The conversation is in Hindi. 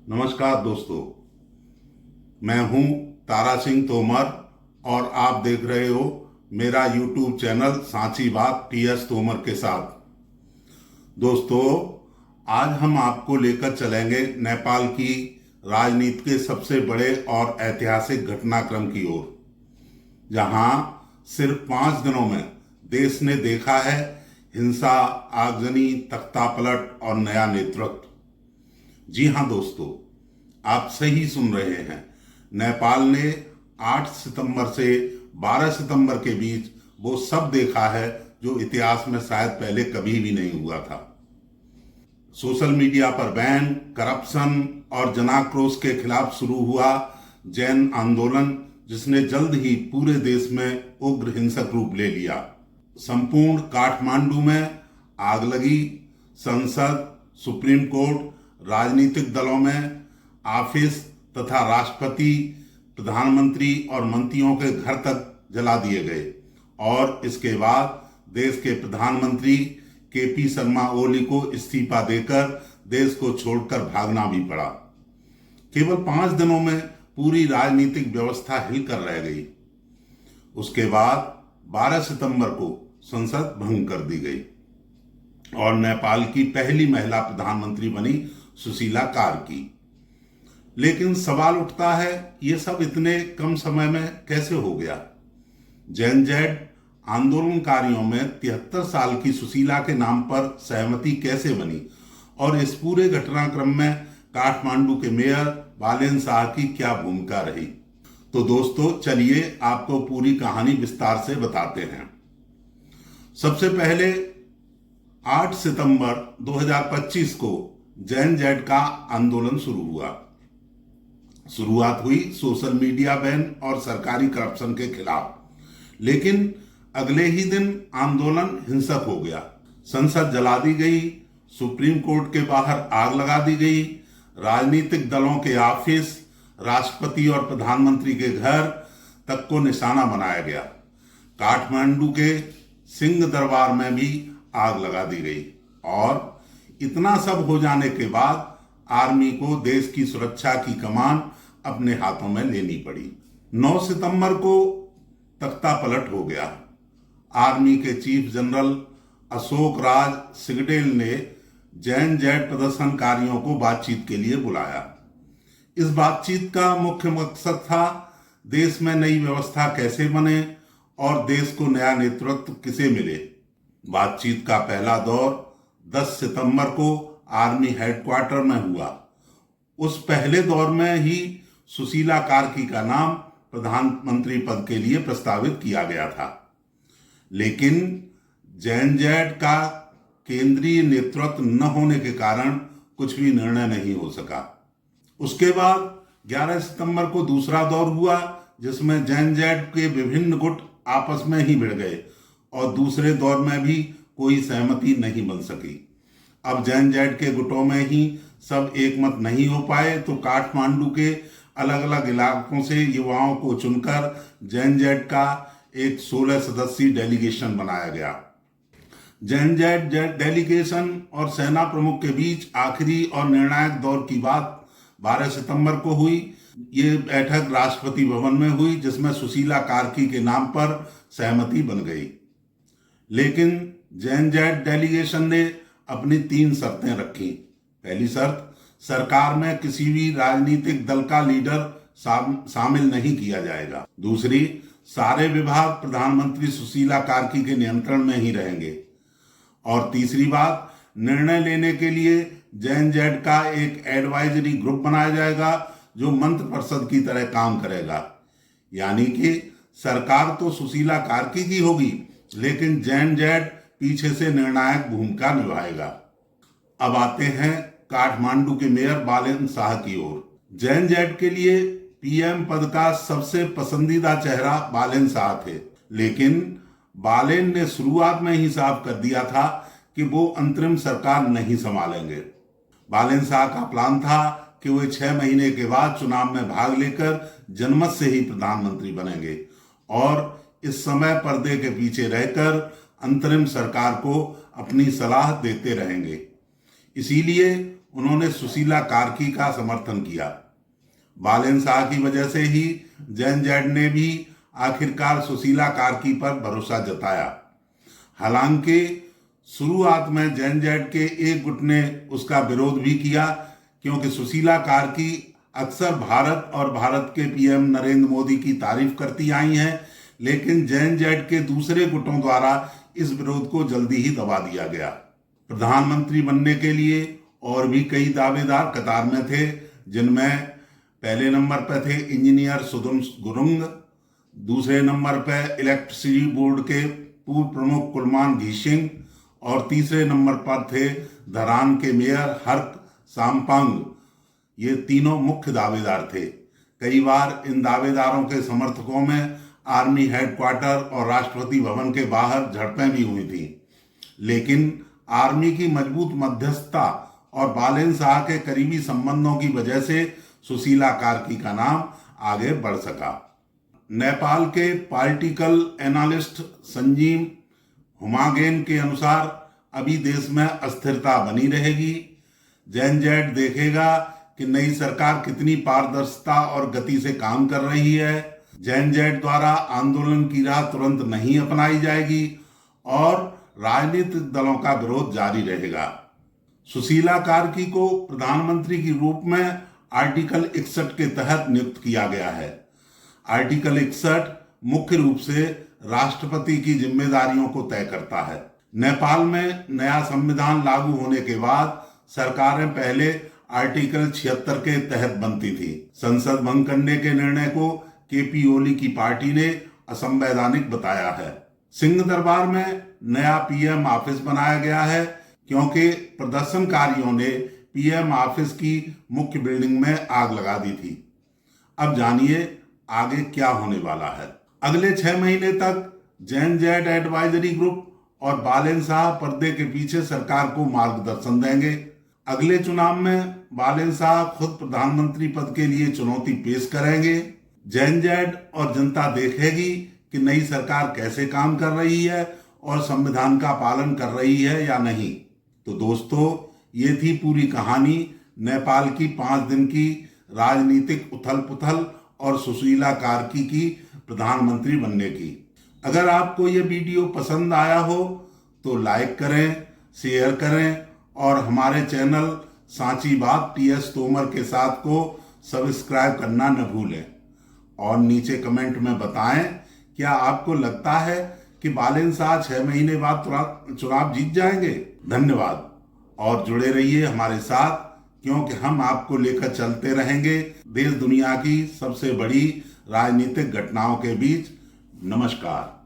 नमस्कार दोस्तों, मैं हूं तारा सिंह तोमर और आप देख रहे हो मेरा YouTube चैनल सांची बात TS तोमर के साथ। दोस्तों, आज हम आपको लेकर चलेंगे नेपाल की राजनीति के सबसे बड़े और ऐतिहासिक घटनाक्रम की ओर, जहां सिर्फ 5 दिनों में देश ने देखा है हिंसा, आगजनी, तख्तापलट और नया नेतृत्व। जी हां दोस्तों, आप सही सुन रहे हैं। नेपाल ने 8 सितंबर से 12 सितंबर के बीच वो सब देखा है जो इतिहास में शायद पहले कभी भी नहीं हुआ था। सोशल मीडिया पर बैन, करप्शन और जनाक्रोश के खिलाफ शुरू हुआ जैन आंदोलन, जिसने जल्द ही पूरे देश में उग्र हिंसक रूप ले लिया। संपूर्ण काठमांडू में आग लगी। संसद, सुप्रीम कोर्ट, राजनीतिक दलों में ऑफिस तथा राष्ट्रपति, प्रधानमंत्री और मंत्रियों के घर तक जला दिए गए और इसके बाद देश के प्रधानमंत्री KP शर्मा ओली को इस्तीफा देकर देश को छोड़कर भागना भी पड़ा। केवल 5 दिनों में पूरी राजनीतिक व्यवस्था हिलकर रह गई। उसके बाद 12 सितंबर को संसद भंग कर दी गई और नेपाल की पहली महिला प्रधानमंत्री बनी सुशीला कार्की। लेकिन सवाल उठता है, ये सब इतने कम समय में कैसे हो गया? जैन आंदोलनकारियों में 73 साल की सुशीला के नाम पर सहमति कैसे बनी और इस पूरे घटनाक्रम में काठमांडू के मेयर बालेन शाह की क्या भूमिका रही? तो दोस्तों, चलिए आपको पूरी कहानी विस्तार से बताते हैं। सबसे पहले 8 सितंबर 2025 को जैन का आंदोलन शुरू हुआ। शुरुआत हुई सोशल मीडिया बैन और सरकारी करप्शन के खिलाफ, लेकिन अगले ही दिन आंदोलन हिंसक हो गया। संसद जला दी गई, सुप्रीम कोर्ट के बाहर आग लगा दी गई, राजनीतिक दलों के ऑफिस, राष्ट्रपति और प्रधानमंत्री के घर तक को निशाना बनाया गया। काठमांडू के सिंह दरबार में भी आग लगा दी गई और इतना सब हो जाने के बाद आर्मी को देश की सुरक्षा की कमान अपने हाथों में लेनी पड़ी। 9 सितंबर को तख्ता पलट हो गया। आर्मी के चीफ जनरल अशोक राज सिगडेल ने जैन प्रदर्शनकारियों को बातचीत के लिए बुलाया। इस बातचीत का मुख्य मकसद था देश में नई व्यवस्था कैसे बने और देश को नया नेतृत्व किसे मिले। बातचीत का पहला दौर 10 सितंबर को आर्मी हेडक्वार्टर में हुआ। उस पहले दौर में ही सुशीला कार्की का नाम प्रधानमंत्री पद के लिए प्रस्तावित किया गया था, लेकिन जैन का केंद्रीय नेतृत्व न होने के कारण कुछ भी निर्णय नहीं हो सका। उसके बाद 11 सितंबर को दूसरा दौर हुआ, जिसमें जैन के विभिन्न गुट आपस में ही भिड़ गए और दूसरे दौर में भी कोई सहमति नहीं बन सकी। अब जैन के गुटों में ही सब एक मत नहीं हो पाए, तो काठमांडू के अलग अलग इलाकों से युवाओं को चुनकर जैन का एक 16 सदस्यीय डेलीगेशन बनाया गया। जैन डेलीगेशन और सेना प्रमुख के बीच आखिरी और निर्णायक दौर की बात 12 सितंबर को हुई। ये बैठक राष्ट्रपति भवन में हुई, जिसमें सुशीला कार्की के नाम पर सहमति बन गई। लेकिन जैन डेलीगेशन ने अपनी 3 शर्तें रखी। पहली शर्त, सरकार में किसी भी राजनीतिक दल का लीडर शामिल नहीं किया जाएगा। दूसरी, सारे विभाग प्रधानमंत्री सुशीला कार्की के नियंत्रण में ही रहेंगे। और तीसरी बात, निर्णय लेने के लिए जैन का एक एडवाइजरी ग्रुप बनाया जाएगा जो मंत्र परिषद की तरह काम करेगा। यानी कि सरकार तो सुशीला कार्की की होगी, लेकिन जैन पीछे से निर्णायक भूमिका निभाएगा। अब आते हैं काठमांडू के मेयर बालेन शाह की ओर। जैन के लिए PM पद का सबसे पसंदीदा चेहरा बालेन शाह थे, लेकिन बालेन ने शुरुआत में ही साफ कर दिया था कि वो अंतरिम सरकार नहीं संभालेंगे। बालेन शाह का प्लान था कि वे 6 महीने के बाद चुनाव में भाग लेकर जनमत से ही प्रधानमंत्री बनेंगे और इस समय पर्दे के पीछे रहकर अंतरिम सरकार को अपनी सलाह देते रहेंगे। इसीलिए उन्होंने सुशीला कार्की का समर्थन किया। बालेन शाह की वजह से ही जेएनजेड ने भी आखिरकार सुशीला कार्की पर भरोसा जताया। हालांकि शुरुआत में जेएनजेड के एक गुट ने उसका विरोध भी किया, क्योंकि सुशीला कार्की अक्सर भारत और भारत के पीएम नरेंद्र मोदी की तारीफ करती आई हैं, लेकिन जेएनजेड के दूसरे गुटों द्वारा इस विरोध को जल्दी ही दबा दिया गया। प्रधानमंत्री बनने के लिए और भी कई दावेदार कतार में थे, जिनमें पहले नंबर पर थे इंजीनियर सुदुन गुरुंग, दूसरे नंबर पर इलेक्ट्रिसिटी बोर्ड के पूर्व प्रमुख कुलमान घीसिंग और तीसरे नंबर पर थे धरान के मेयर हर्क सामपांग। ये तीनों मुख्य दावेदार थे। कई बार इन दावेदारों के समर्थकों में आर्मी हेडक्वार्टर और राष्ट्रपति भवन के बाहर झड़पें भी हुई थी, लेकिन आर्मी की मजबूत मध्यस्थता और बालेन शाह के करीबी संबंधों की वजह से सुशीला कार्की का नाम आगे बढ़ सका। नेपाल के पॉलिटिकल एनालिस्ट संजीव हुमागेन के अनुसार अभी देश में अस्थिरता बनी रहेगी। जेएनजेड देखेगा कि नई सरकार कितनी पारदर्शिता और गति से काम कर रही है। जेएनजेड द्वारा आंदोलन की राह तुरंत नहीं अपनाई जाएगी और राजनीतिक दलों का विरोध जारी रहेगा। सुशीला कार्की को प्रधानमंत्री के रूप में आर्टिकल 61 के तहत नियुक्त किया गया है। आर्टिकल 61 मुख्य रूप से राष्ट्रपति की जिम्मेदारियों को तय करता है। नेपाल में नया संविधान लागू होने के बाद सरकारें पहले आर्टिकल 76 के तहत बनती थी। संसद भंग करने के निर्णय को केपी ओली की पार्टी ने असंवैधानिक बताया है। सिंह दरबार में नया पीएम ऑफिस बनाया गया है, क्योंकि प्रदर्शनकारियों ने पीएम ऑफिस की मुख्य बिल्डिंग में आग लगा दी थी। अब जानिए आगे क्या होने वाला है। अगले 6 महीने तक जेएनजेड एडवाइजरी ग्रुप और बालेन शाह पर्दे के पीछे सरकार को मार्गदर्शन देंगे। अगले चुनाव में बालेन शाह खुद प्रधानमंत्री पद के लिए चुनौती पेश करेंगे। जेएनजेड और जनता देखेगी कि नई सरकार कैसे काम कर रही है और संविधान का पालन कर रही है या नहीं। तो दोस्तों, ये थी पूरी कहानी नेपाल की 5 दिन की राजनीतिक उथल पुथल और सुशीला कार्की की प्रधानमंत्री बनने की। अगर आपको ये वीडियो पसंद आया हो तो लाइक करें, शेयर करें और हमारे चैनल सांची बात टीएस तोमर के साथ को सब्सक्राइब करना न भूलें। और नीचे कमेंट में बताएं, क्या आपको लगता है कि बालेन शाह 6 महीने बाद चुनाव जीत जाएंगे? धन्यवाद और जुड़े रहिए हमारे साथ, क्योंकि हम आपको लेकर चलते रहेंगे देश दुनिया की सबसे बड़ी राजनीतिक घटनाओं के बीच। नमस्कार।